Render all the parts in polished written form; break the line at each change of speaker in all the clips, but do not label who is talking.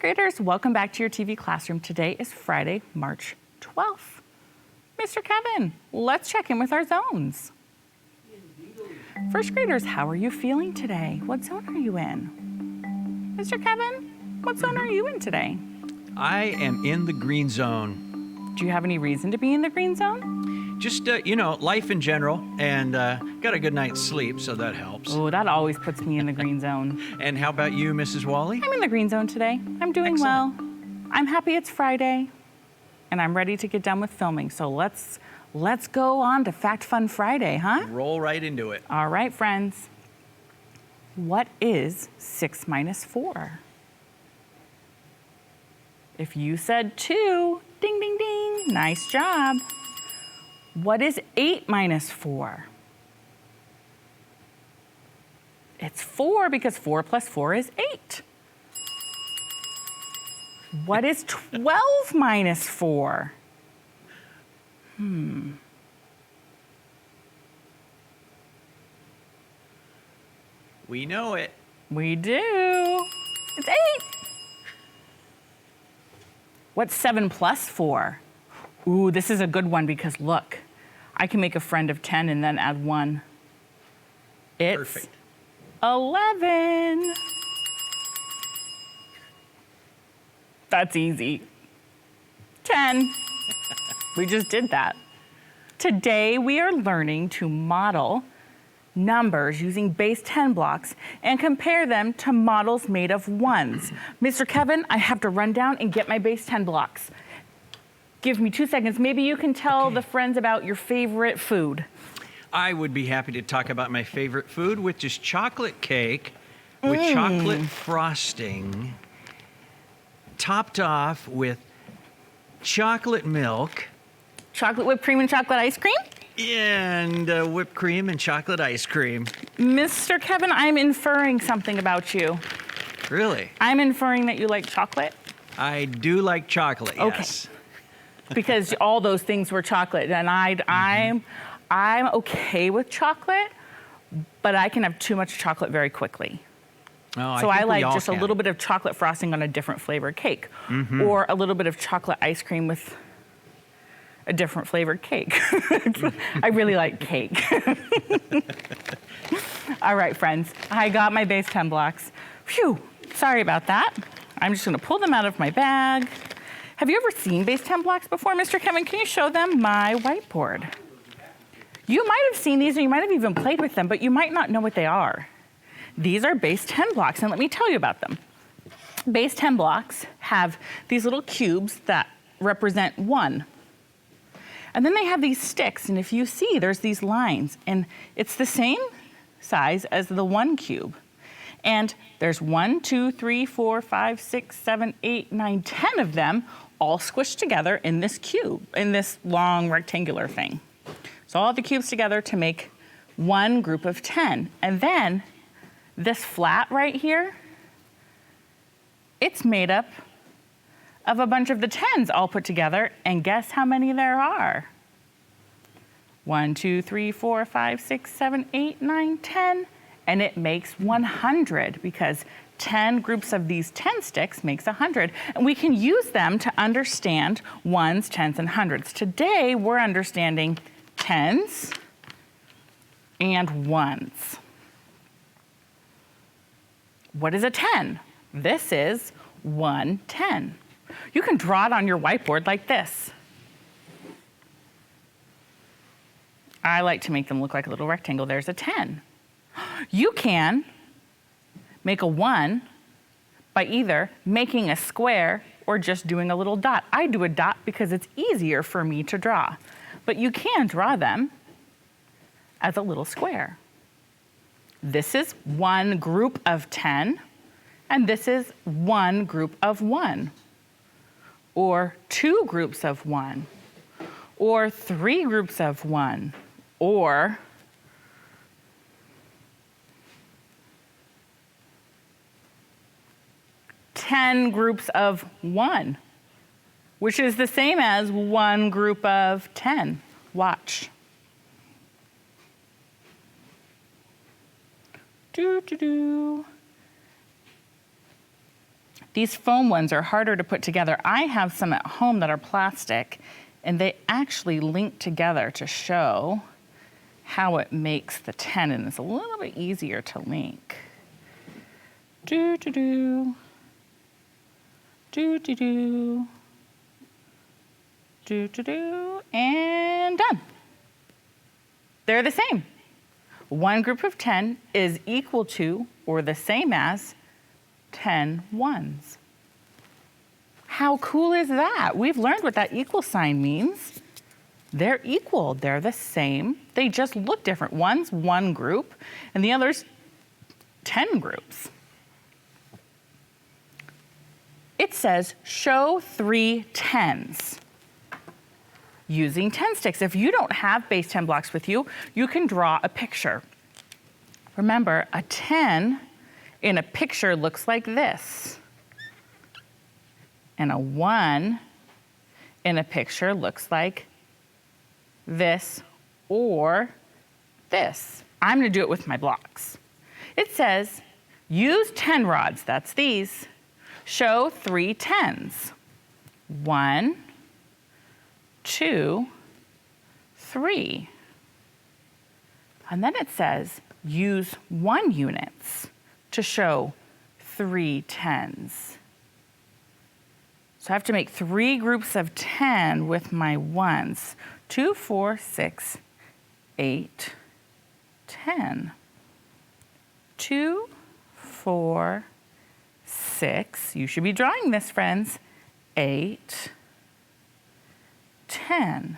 graders, welcome back to your TV classroom. Today is Friday, March 12th. Mr. Kevin, let's check in with our zones. First graders, how are you feeling today? What zone are you in? Mr. Kevin, what zone are you in today?
I am in the green zone.
Do you have any reason to be in the green zone?
Just, life in general, and got a good night's sleep, so that helps.
Oh, that always puts me in the green zone.
And how about you, Mrs. Wally?
I'm in the green zone today. I'm doing
Excellent.
well. I'm happy it's Friday, and I'm ready to get done with filming. So let's go on to Fact Fun Friday, huh?
Roll right into it.
All right, friends. What is 6 minus 4? If you said 2, ding, ding, ding, nice job. What is 8 minus 4? It's 4 because 4 plus 4 is 8. What is 12 minus 4?
We know it.
We do. It's 8. What's 7 plus 4? Ooh, this is a good one because look, I can make a friend of 10 and then add 1. It's
Perfect.
11. That's easy. 10. We just did that. Today we are learning to model numbers using base 10 blocks and compare them to models made of ones. Mr. Kevin, I have to run down and get my base 10 blocks. Give me 2 seconds. Maybe you can tell the friends about your favorite food.
I would be happy to talk about my favorite food, which is chocolate cake with chocolate frosting, topped off with chocolate milk.
Chocolate whipped cream and chocolate ice cream?
And whipped cream and chocolate ice cream.
Mr. Kevin, I'm inferring something about you.
Really?
I'm inferring that you like chocolate
I do like chocolate,
Okay.
yes.
because all those things were chocolate, and I'm okay with chocolate, but I can have too much chocolate very quickly.
Oh,
So I
think we
like
all
just a
can.
little bit of chocolate frosting on a different flavored cake, or a little bit of chocolate ice cream with a different flavored cake. I really like cake. All right, friends, I got my base 10 blocks. Phew, sorry about that. I'm just gonna pull them out of my bag. Have you ever seen base 10 blocks before, Mr. Kevin? Can you show them my whiteboard? You might have seen these, or you might have even played with them, but you might not know what they are. These are base 10 blocks, and let me tell you about them. Base 10 blocks have these little cubes that represent 1. And then they have these sticks, and if you see, there's these lines, and it's the same size as the 1 cube. And there's 1, 2, 3, 4, 5, 6, 7, 8, 9, 10 of them all squished together in this cube, in this long rectangular thing. So all the cubes together to make one group of 10. And then this flat right here, it's made up of a bunch of the 10s all put together, and guess how many there are? 1, 2, 3, 4, 5, 6, 7, 8, 9, 10, and it makes 100 because 10 groups of these 10 sticks makes 100, and we can use them to understand ones, tens, and hundreds. Today, we're understanding tens and ones. What is a 10? This is 1 10. You can draw it on your whiteboard like this. I like to make them look like a little rectangle. There's a 10. You can make a 1 by either making a square or just doing a little dot. I do a dot because it's easier for me to draw. But you can draw them as a little square. This is one group of 10, and this is one group of 1. Or 2 groups of 1, or 3 groups of 1, or 10 groups of 1, which is the same as one group of 10. Watch. These foam ones are harder to put together. I have some at home that are plastic, and they actually link together to show how it makes the 10, and it's a little bit easier to link. Do-do-do. Do-do-do. Do-do-do. And done. They're the same. One group of 10 is equal to or the same as 10 ones. How cool is that? We've learned what that equal sign means. They're equal, they're the same. They just look different. One's one group and the other's 10 groups. It says show 3 tens using 10 sticks. If you don't have base 10 blocks with you, you can draw a picture. Remember, a 10 in a picture looks like this. And a 1 in a picture looks like this or this. I'm gonna do it with my blocks. It says, use 10 rods, that's these. Show 3 tens. 1, 2, 3. And then it says, use 1 units to show 3 tens. So I have to make 3 groups of 10 with my ones. 2, 4, 6, 8, 10. 2, 4, 6. You should be drawing this, friends. 8, 10.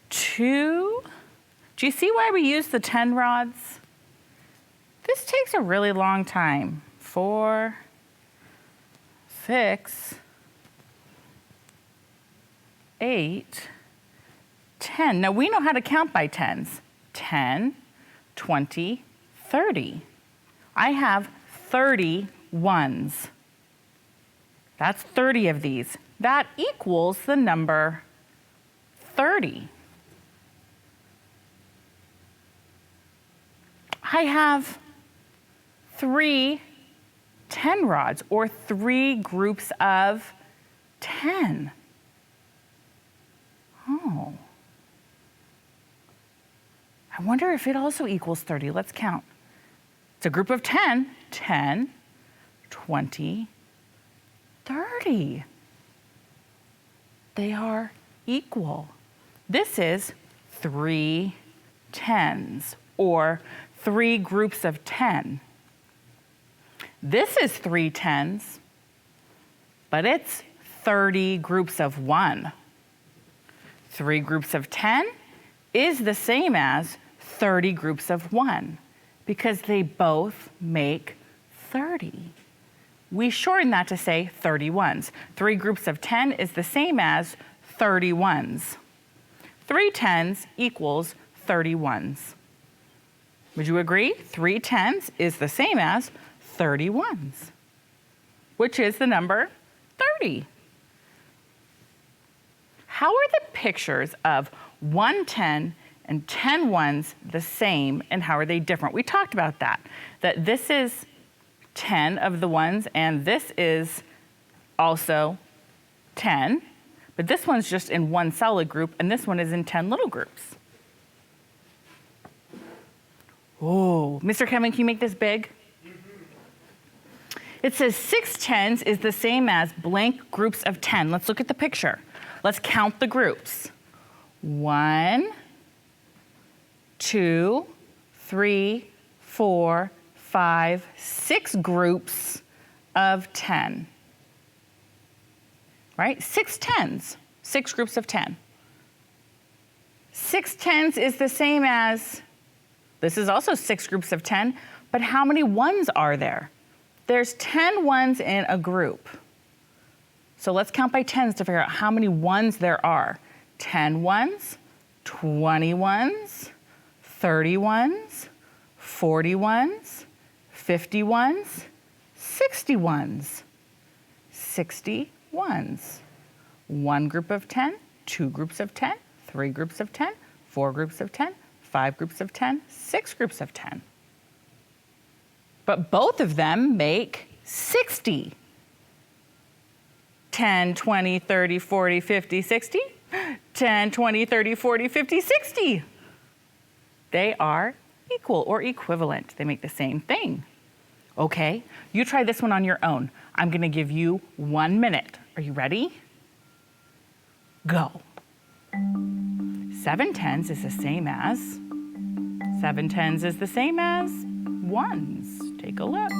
2. Do you see why we use the 10 rods? This takes a really long time. 4, 6, 8, 10. Now we know how to count by tens. 10, 20, 30. I have 30 ones. That's 30 of these. That equals the number 30. I have 3 10 rods, or 3 groups of 10. Oh. I wonder if it also equals 30. Let's count. It's a group of 10. 10, 20, 30. They are equal. This is 3 tens, or 3 groups of 10. This is 3 tens, but it's 30 groups of 1. 3 groups of 10 is the same as 30 groups of 1 because they both make 30. We shorten that to say 31s. 3 groups of 10 is the same as 31s. 3 tens equals 31s. Would you agree? 3 tens is the same as 31s, which is the number 30. How are the pictures of 1 10 and 10 ones the same, and how are they different? We talked about that this is 10 of the ones, and this is also 10, but this one's just in one solid group, and this one is in 10 little groups. Oh, Mr. Kevin, can you make this big? It says 6 tens is the same as blank groups of 10. Let's look at the picture. Let's count the groups. 1, 2, 3, 4, 5, 6 groups of 10. Right? 6 tens, 6 groups of 10. 6 tens is the same as, this is also 6 groups of 10, but how many ones are there? There's 10 ones in a group. So let's count by tens to figure out how many ones there are. 10 ones, 20 ones, 30 ones, 40 ones, 50 ones, 60 ones, 60 ones. 1 group of 10, 2 groups of 10, 3 groups of 10, 4 groups of 10, 5 groups of 10, 6 groups of 10. But both of them make 60. 10, 20, 30, 40, 50, 60. 10, 20, 30, 40, 50, 60. They are equal or equivalent. They make the same thing. Okay, you try this one on your own. I'm gonna give you 1 minute. Are you ready? Go. 7 tens is the same as 7 tens is the same as ones. Take a look.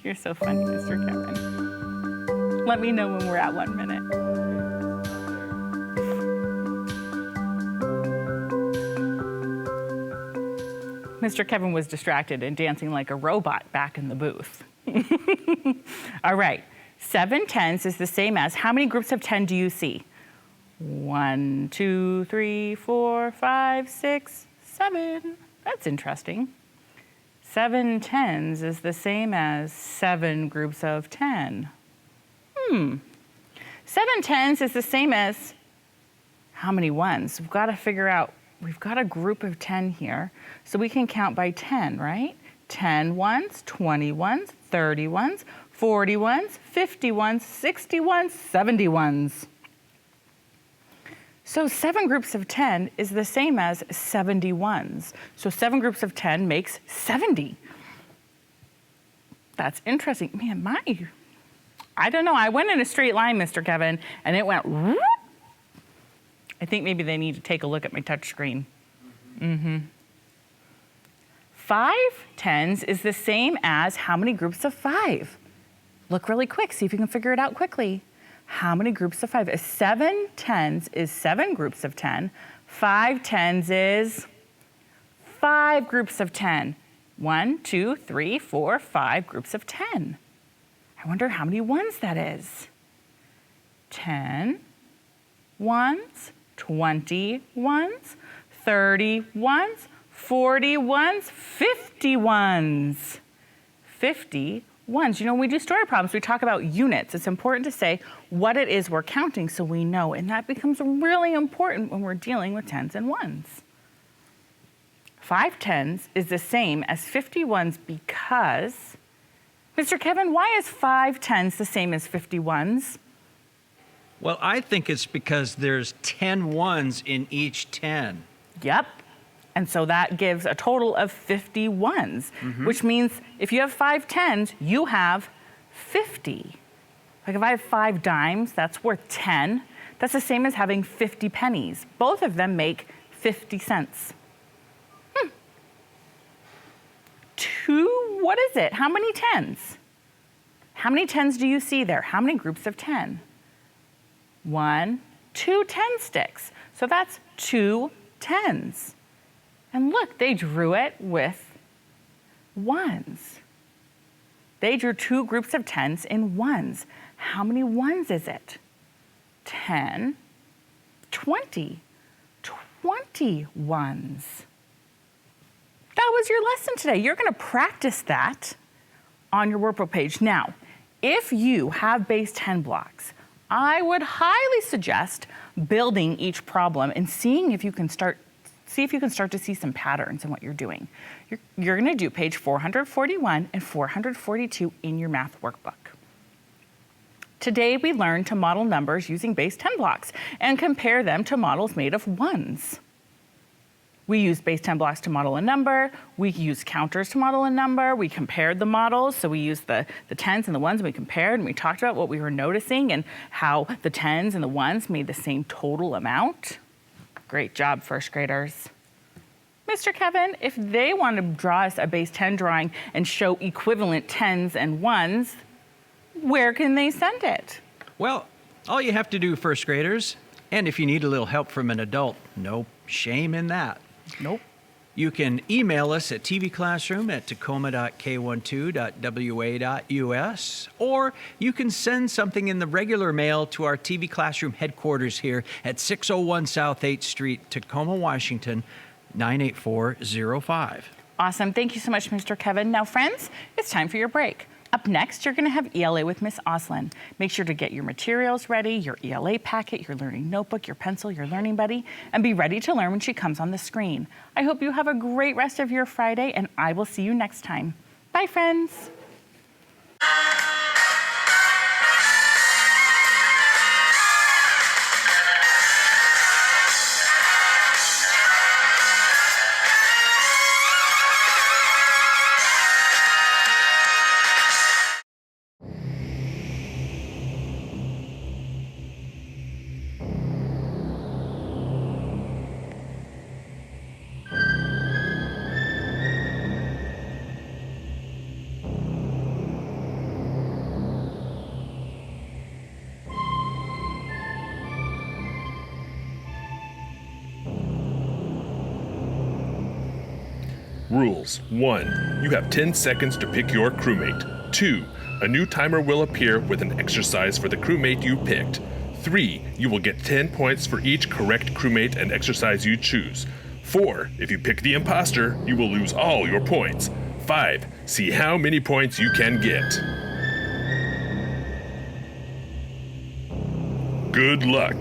You're so funny, Mr. Kevin. Let me know when we're at 1 minute. Mr. Kevin was distracted and dancing like a robot back in the booth. All right, 7 tens is the same as, how many groups of 10 do you see? 1, 2, 3, 4, 5, 6, 7. That's interesting. 7 tens is the same as 7 groups of 10. 7 tens is the same as how many ones? We've got to figure out, we've got a group of 10 here, so we can count by 10, right? 10 ones, 20 ones, 30 ones, 40 ones, 50 ones, 60 ones, 70 ones. So 7 groups of 10 is the same as 70 ones. So 7 groups of 10 makes 70. That's interesting. Man, I don't know. I went in a straight line, Mr. Kevin, and it went whoop. I think maybe they need to take a look at my touch screen. 5 tens is the same as how many groups of 5? Look really quick. See if you can figure it out quickly. How many groups of 5? 7 tens is 7 groups of 10. 5 tens is 5 groups of 10. 1, 2, 3, 4, 5 groups of 10. I wonder how many ones that is. 10 ones, 20 ones, 30 ones, 40 ones, 50 ones. 50 ones. You know, when we do story problems, we talk about units. It's important to say what it is we're counting so we know, and that becomes really important when we're dealing with tens and ones. 5 tens is the same as 50 ones because, Mr. Kevin, why is 5 tens the same as 50 ones?
Well, I think it's because there's 10 ones in each 10.
Yep. And so that gives a total of 50 ones, which means if you have 5 tens, you have 50. Like if I have 5 dimes, that's worth 10. That's the same as having 50 pennies. Both of them make 50 cents. What is it? How many tens? How many tens do you see there? How many groups of 10? 1, 2 10 sticks. So that's 2 tens. And look, they drew it with ones. They drew 2 groups of 10s in ones. How many ones is it? 10, 20, 20 ones. That was your lesson today. You're going to practice that on your workbook page. Now, if you have base 10 blocks, I would highly suggest building each problem and seeing if you can start to see some patterns in what you're doing. You're going to do page 441 and 442 in your math workbook. Today, we learned to model numbers using base 10 blocks and compare them to models made of ones. We used base 10 blocks to model a number. We used counters to model a number. We compared the models. So we used the tens and the ones, and we compared, and we talked about what we were noticing and how the tens and the ones made the same total amount. Great job, first graders. Mr. Kevin, if they want to draw us a base 10 drawing and show equivalent tens and ones, Where can they send it?
Well, all you have to do, first graders, and if you need a little help from an adult, no shame in that.
Nope.
You can email us at tvclassroom@tacoma.k12.wa.us, or you can send something in the regular mail to our TV Classroom headquarters here at 601 South 8th Street, Tacoma, Washington, 98405.
Awesome. Thank you so much, Mr. Kevin. Now, friends, it's time for your break. Up next, you're going to have ELA with Miss Oslin. Make sure to get your materials ready, your ELA packet, your learning notebook, your pencil, your learning buddy, and be ready to learn when she comes on the screen. I hope you have a great rest of your Friday, and I will see you next time. Bye, friends.
Rules. 1. You have 10 seconds to pick your crewmate. 2. A new timer will appear with an exercise for the crewmate you picked. 3. You will get 10 points for each correct crewmate and exercise you choose. 4. If you pick the imposter, you will lose all your points. 5. See how many points you can get. Good luck.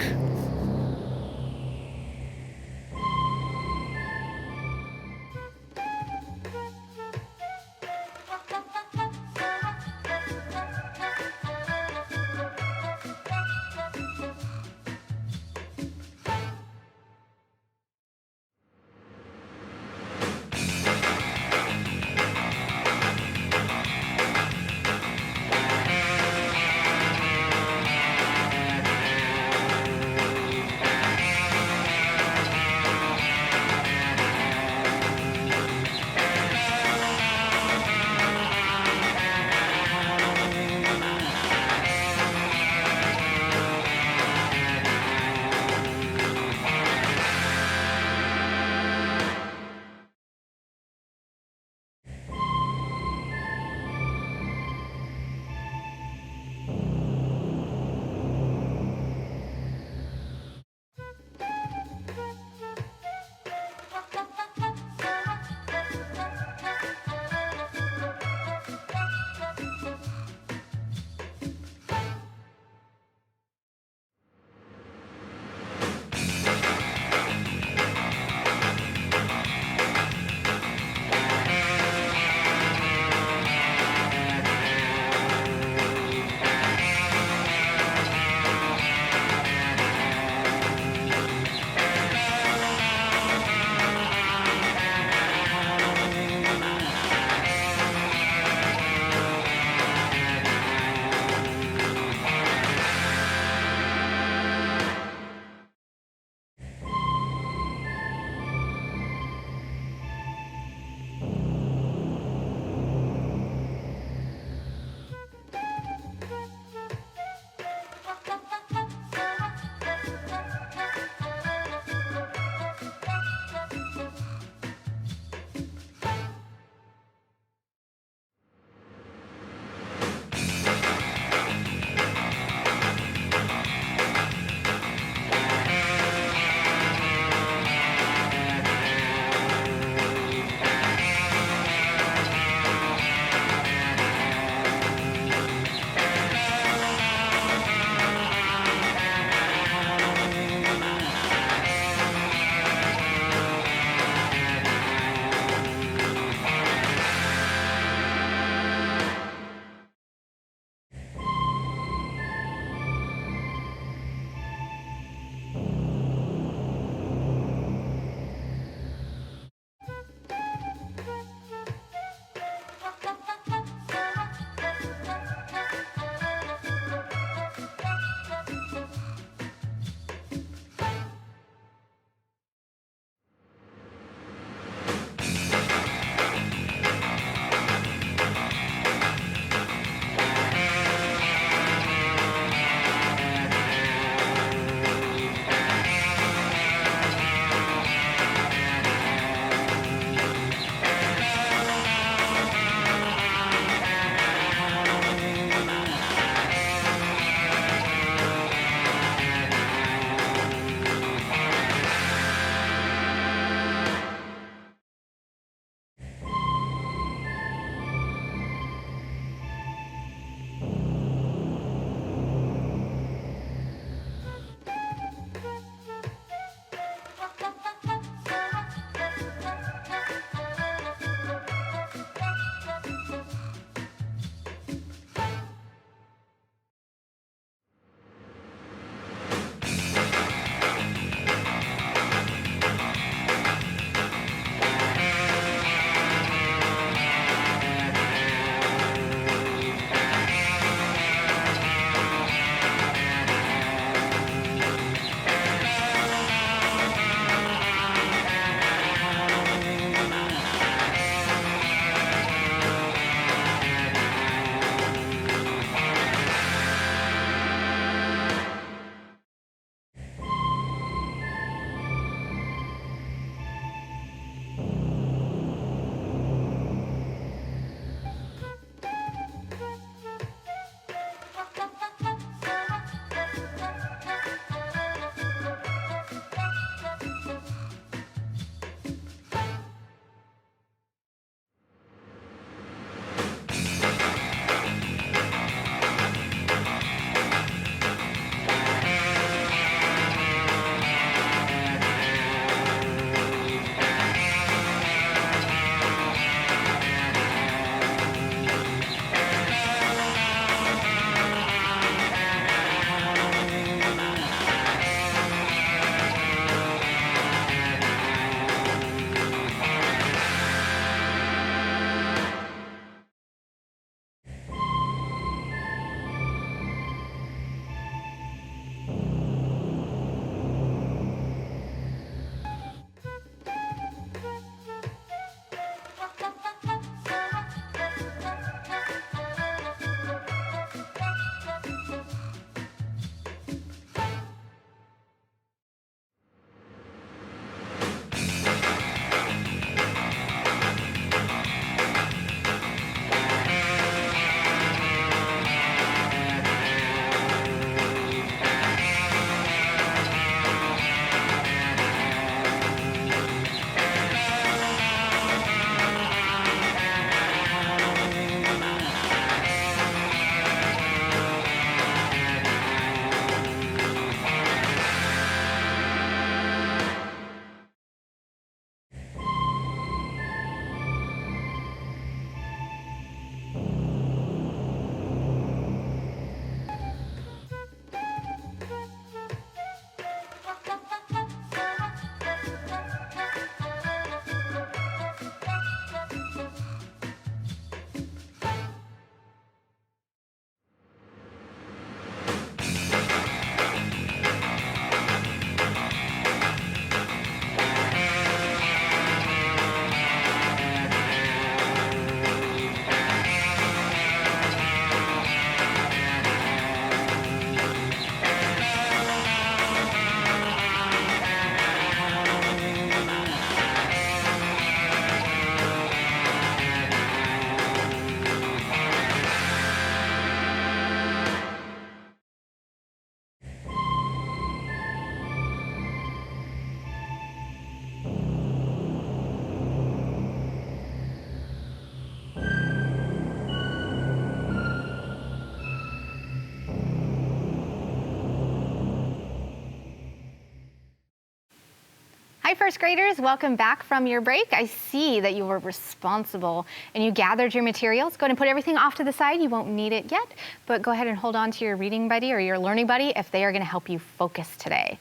Hi, first graders. Welcome back from your break. I see that you were responsible and you gathered your materials. Go ahead and put everything off to the side. You won't need it yet, but go ahead and hold on to your reading buddy or your learning buddy if they are going to help you focus today.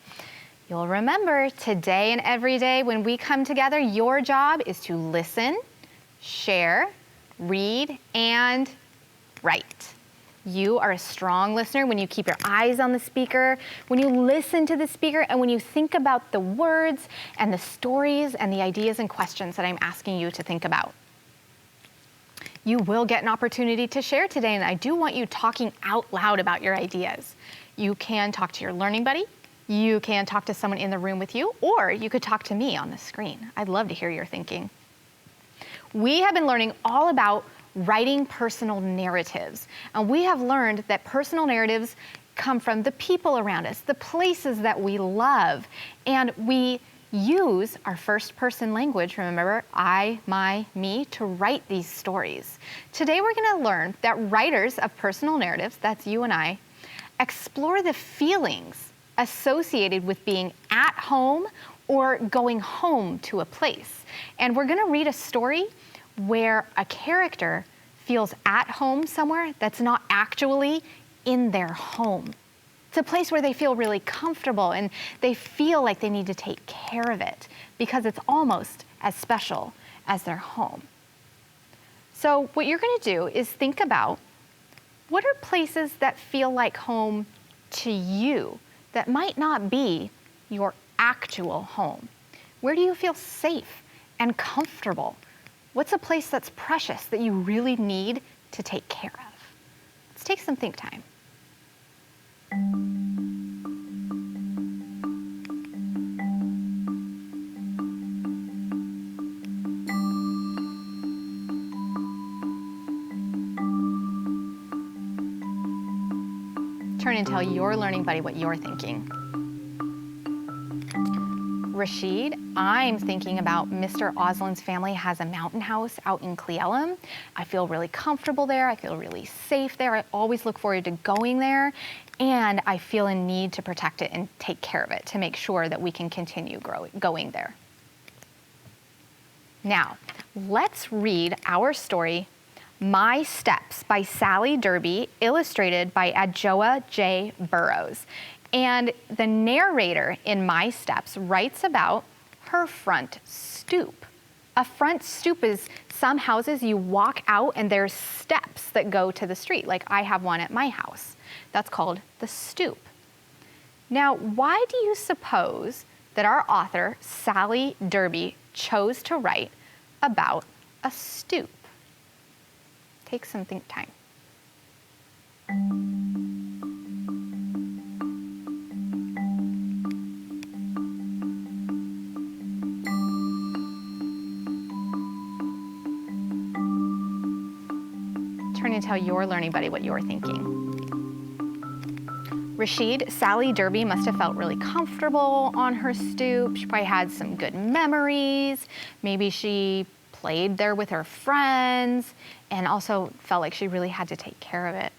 You'll remember today and every day when we come together, your job is to listen, share, read, and write. You are a strong listener when you keep your eyes on the speaker, when you listen to the speaker, and when you think about the words and the stories and the ideas and questions that I'm asking you to think about. You will get an opportunity to share today, and I do want you talking out loud about your ideas. You can talk to your learning buddy, you can talk to someone in the room with you, or you could talk to me on the screen. I'd love to hear your thinking. We have been learning all about writing personal narratives. And we have learned that personal narratives come from the people around us, the places that we love. And we use our first person language, remember, I, my, me, to write these stories. Today we're going to learn that writers of personal narratives, that's you and I, explore the feelings associated with being at home or going home to a place. And we're going to read a story where a character feels at home somewhere that's not actually in their home. It's a place where they feel really comfortable and they feel like they need to take care of it because it's almost as special as their home. So what you're going to do is think about what are places that feel like home to you that might not be your actual home. Where do you feel safe and comfortable? What's a place that's precious that you really need to take care of? Let's take some think time. Turn and tell your learning buddy what you're thinking. Rashid, I'm thinking about Mr. Oslin's family has a mountain house out in Cle Elum. I feel really comfortable there. I feel really safe there. I always look forward to going there. And I feel a need to protect it and take care of it to make sure that we can continue going there. Now, let's read our story, My Steps by Sally Derby, illustrated by Adjoa J. Burrows. And the narrator in My Steps writes about her front stoop. A front stoop is some houses you walk out and there's steps that go to the street, like I have one at my house. That's called the stoop. Now, why do you suppose that our author, Sally Derby, chose to write about a stoop? Take some think time. Turn and tell your learning buddy what you're thinking. Rashid, Sally Derby must have felt really comfortable on her stoop. She probably had some good memories. Maybe she played there with her friends and also felt like she really had to take care of it.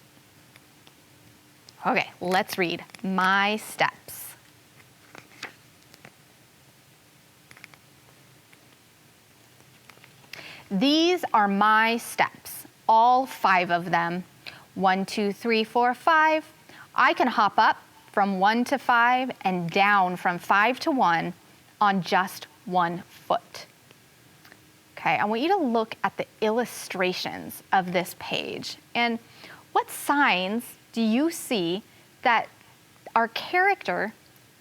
Okay, let's read My Steps. These are my steps, all 5 of them. 1, 2, 3, 4, 5. I can hop up from 1 to 5 and down from 5 to 1 on just 1 foot. Okay, I want you to look at the illustrations of this page. And what signs do you see that our character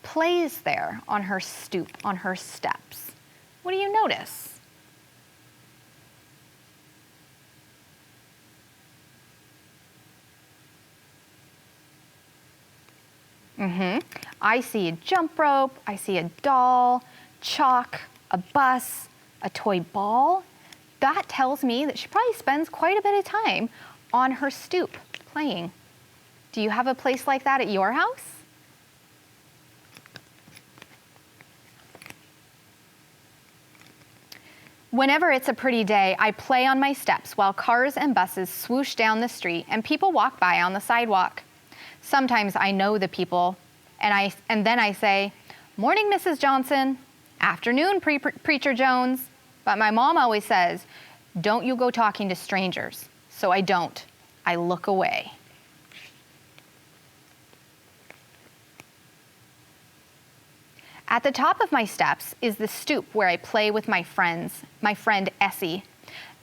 plays there on her stoop, on her steps? What do you notice? I see a jump rope, I see a doll, chalk, a bus, a toy ball. That tells me that she probably spends quite a bit of time on her stoop playing. Do you have a place like that at your house? Whenever it's a pretty day, I play on my steps while cars and buses swoosh down the street and people walk by on the sidewalk. Sometimes I know the people, and then I say, "Morning, Mrs. Johnson," Afternoon, Preacher Jones. But my mom always says, don't you go talking to strangers. So I don't. I look away. At the top of my steps is the stoop where I play with my friends, my friend Essie.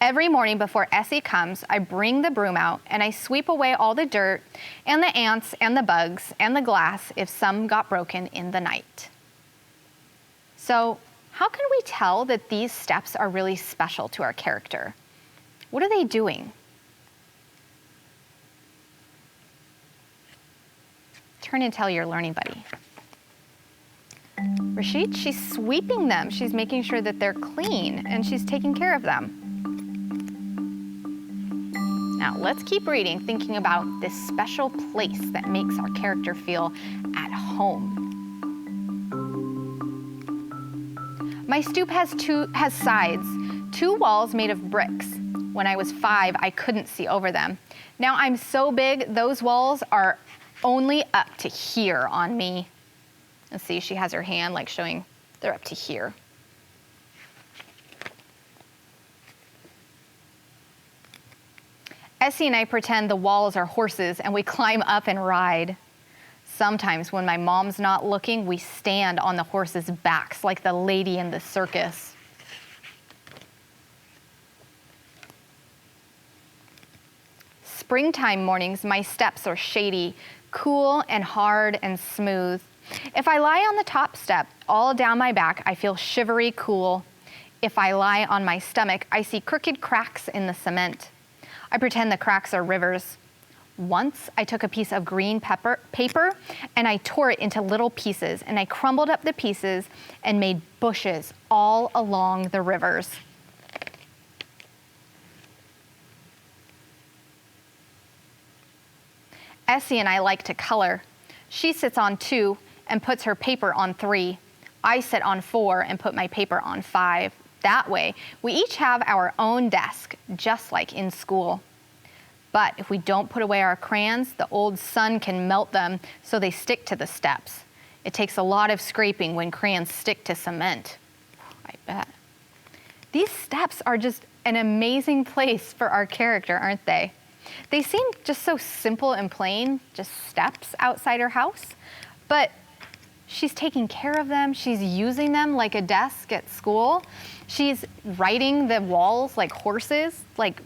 Every morning before Essie comes, I bring the broom out and I sweep away all the dirt and the ants and the bugs and the glass if some got broken in the night. So, how can we tell that these steps are really special to our character? What are they doing? Turn and tell your learning buddy. Rashid, she's sweeping them. She's making sure that they're clean and she's taking care of them. Now let's keep reading, thinking about this special place that makes our character feel at home. My stoop has sides, 2 walls made of bricks. When I was 5, I couldn't see over them. Now I'm so big, those walls are only up to here on me. And see, she has her hand like showing they're up to here. Essie and I pretend the walls are horses and we climb up and ride. Sometimes when my mom's not looking, we stand on the horses' backs like the lady in the circus. Springtime mornings, my steps are shady, cool and hard and smooth. If I lie on the top step, all down my back, I feel shivery cool. If I lie on my stomach, I see crooked cracks in the cement. I pretend the cracks are rivers. Once, I took a piece of green paper and I tore it into little pieces and I crumbled up the pieces and made bushes all along the rivers. Essie and I like to color. She sits on 2 and puts her paper on 3. I sit on 4 and put my paper on 5. That way, we each have our own desk, just like in school. But if we don't put away our crayons, the old sun can melt them so they stick to the steps. It takes a lot of scraping when crayons stick to cement. I bet. These steps are just an amazing place for our character, aren't they? They seem just so simple and plain, just steps outside her house, but she's taking care of them. She's using them like a desk at school. She's writing the walls like horses, like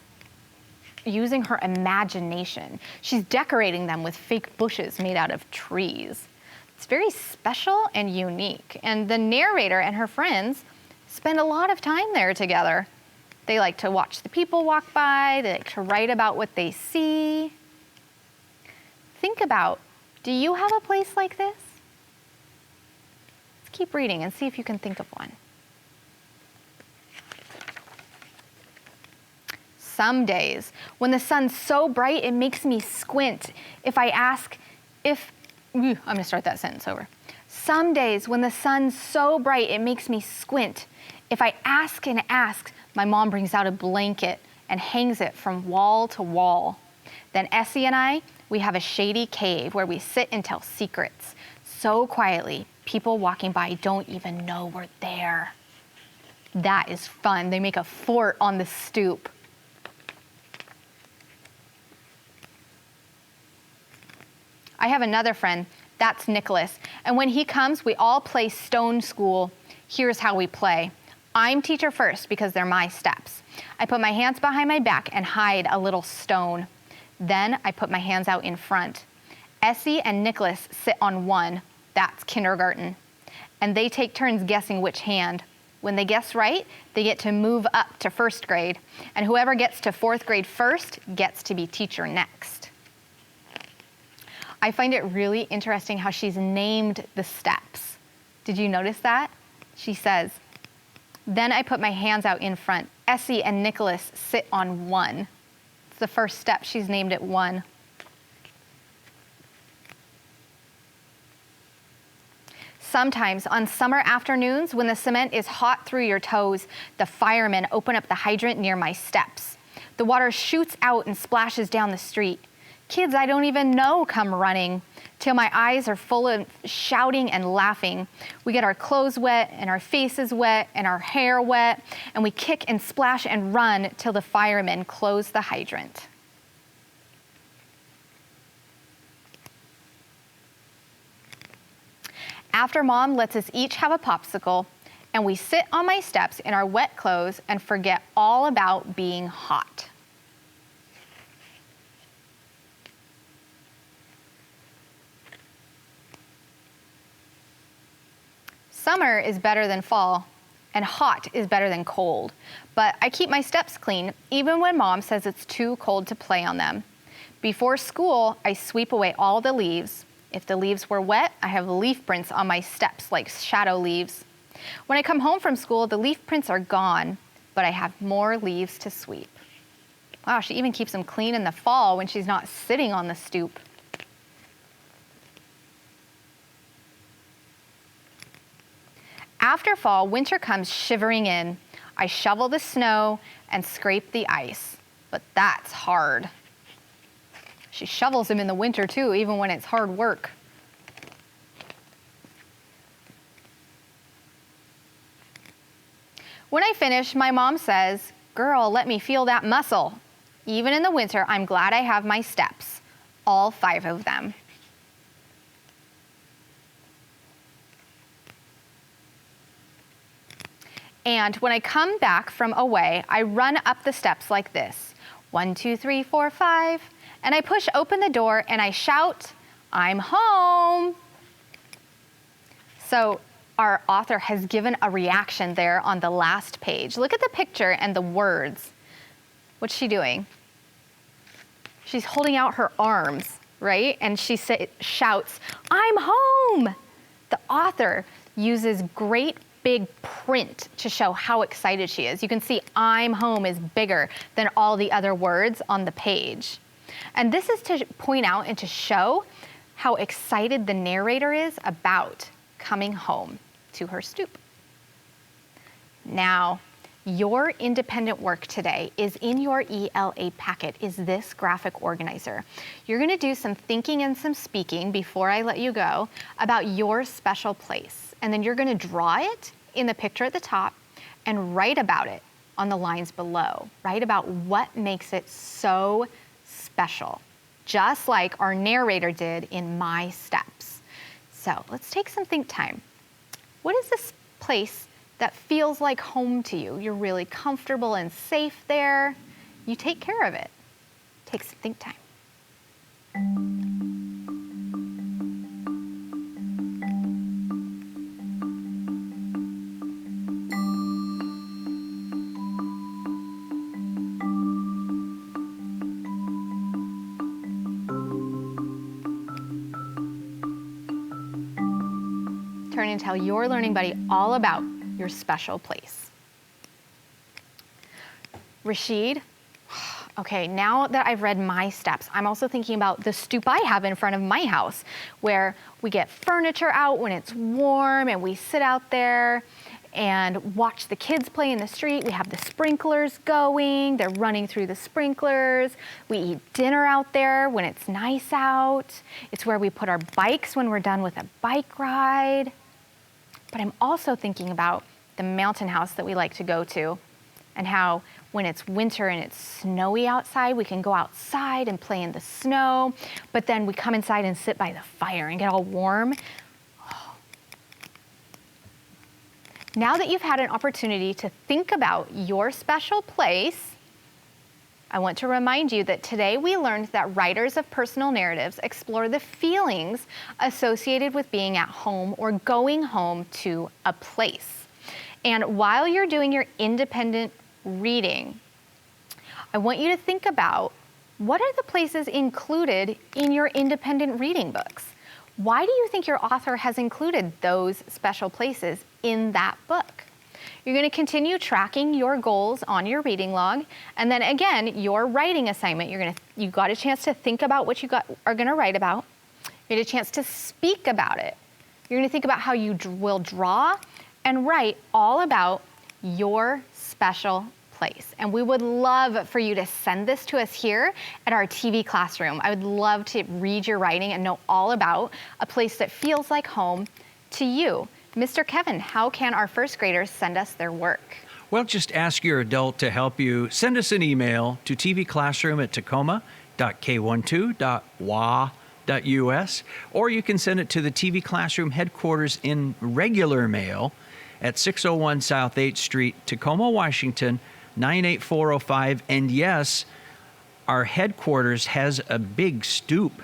using her imagination. She's decorating them with fake bushes made out of trees. It's very special and unique. And the narrator and her friends spend a lot of time there together. They like to watch the people walk by. They like to write about what they see. Think about, do you have a place like this? Let's keep reading and see if you can think of one. Some days, when the sun's so bright, it makes me squint. If I ask if, I'm gonna start that sentence over. Some days, when the sun's so bright, it makes me squint. If I ask and ask, my mom brings out a blanket and hangs it from wall to wall. Then Essie and I, we have a shady cave where we sit and tell secrets. So quietly, people walking by don't even know we're there. That is fun. They make a fort on the stoop. I have another friend, that's Nicholas. And when he comes, we all play Stone School. Here's how we play. I'm teacher first because they're my steps. I put my hands behind my back and hide a little stone. Then I put my hands out in front. Essie and Nicholas sit on one, that's kindergarten. And they take turns guessing which hand. When they guess right, they get to move up to first grade. And whoever gets to fourth grade first gets to be teacher next. I find it really interesting how she's named the steps. Did you notice that? She says, then I put my hands out in front. Essie and Nicholas sit on one. It's the first step. She's named it one. Sometimes on summer afternoons when the cement is hot through your toes, the firemen open up the hydrant near my steps. The water shoots out and splashes down the street. Kids I don't even know come running till my eyes are full of shouting and laughing. We get our clothes wet and our faces wet and our hair wet, and we kick and splash and run till the firemen close the hydrant. After Mom lets us each have a popsicle, and we sit on my steps in our wet clothes and forget all about being hot. Summer is better than fall, and hot is better than cold. But I keep my steps clean, even when Mom says it's too cold to play on them. Before school, I sweep away all the leaves. If the leaves were wet, I have leaf prints on my steps like shadow leaves. When I come home from school, the leaf prints are gone, but I have more leaves to sweep. Wow, she even keeps them clean in the fall when she's not sitting on the stoop. After fall, winter comes shivering in. I shovel the snow and scrape the ice, but that's hard. She shovels them in the winter too, even when it's hard work. When I finish, my mom says, "Girl, let me feel that muscle." Even in the winter, I'm glad I have my steps, all 5 of them. And when I come back from away, I run up the steps like this. 1, 2, 3, 4, 5. And I push open the door and I shout, "I'm home." So our author has given a reaction there on the last page. Look at the picture and the words. What's she doing? She's holding out her arms, right? And she shouts, "I'm home." The author uses great big print to show how excited she is. You can see "I'm home" is bigger than all the other words on the page. And this is to point out and to show how excited the narrator is about coming home to her stoop. Now, your independent work today is in your ELA packet, is this graphic organizer. You're gonna do some thinking and some speaking before I let you go about your special place. And then you're gonna draw it in the picture at the top and write about it on the lines below. Write about what makes it so special, just like our narrator did in My Steps. So let's take some think time. What is this place that feels like home to you? You're really comfortable and safe there. You take care of it. Take some think time. Turn and tell your learning buddy all about your special place. Rashid, okay, now that I've read My Steps, I'm also thinking about the stoop I have in front of my house, where we get furniture out when it's warm and we sit out there and watch the kids play in the street. We have the sprinklers going, they're running through the sprinklers. We eat dinner out there when it's nice out. It's where we put our bikes when we're done with a bike ride. But I'm also thinking about the mountain house that we like to go to, and how when it's winter and it's snowy outside, we can go outside and play in the snow, but then we come inside and sit by the fire and get all warm. Oh. Now that you've had an opportunity to think about your special place, I want to remind you that today we learned that writers of personal narratives explore the feelings associated with being at home or going home to a place. And while you're doing your independent reading, I want you to think about, what are the places included in your independent reading books? Why do you think your author has included those special places in that book? You're going to continue tracking your goals on your reading log, and then again, your writing assignment. You got a chance to think about what you are going to write about. You get a chance to speak about it. You're going to think about how you will draw and write all about your special place. And we would love for you to send this to us here at our TV classroom. I would love to read your writing and know all about a place that feels like home to you. Mr. Kevin, how can our first graders send us their work?
Well, just ask your adult to help you. Send us an email to tvclassroom@tacoma.k12.wa.us, or you can send it to the TV Classroom headquarters in regular mail at 601 South 8th Street, Tacoma, Washington, 98405. And yes, our headquarters has a big stoop.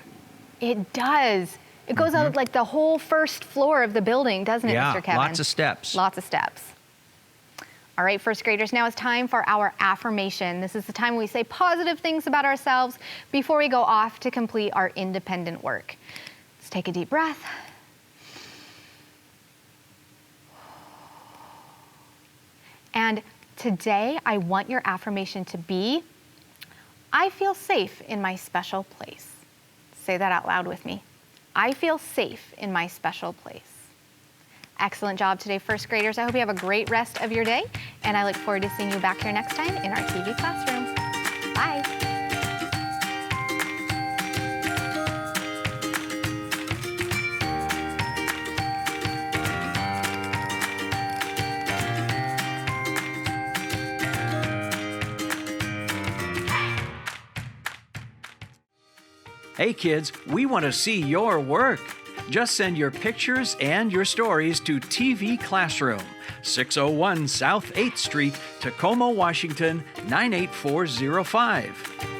It does. It goes out like the whole first floor of the building, doesn't it,
Yeah,
Mr. Kevin?
lots of steps.
Lots of steps. All right, first graders, now it's time for our affirmation. This is the time we say positive things about ourselves before we go off to complete our independent work. Let's take a deep breath. And today, I want your affirmation to be, I feel safe in my special place. Say that out loud with me. I feel safe in my special place. Excellent job today, first graders. I hope you have a great rest of your day, and I look forward to seeing you back here next time in our TV classroom. Bye.
Hey kids, we want to see your work. Just send your pictures and your stories to TV Classroom, 601 South 8th Street, Tacoma, Washington, 98405.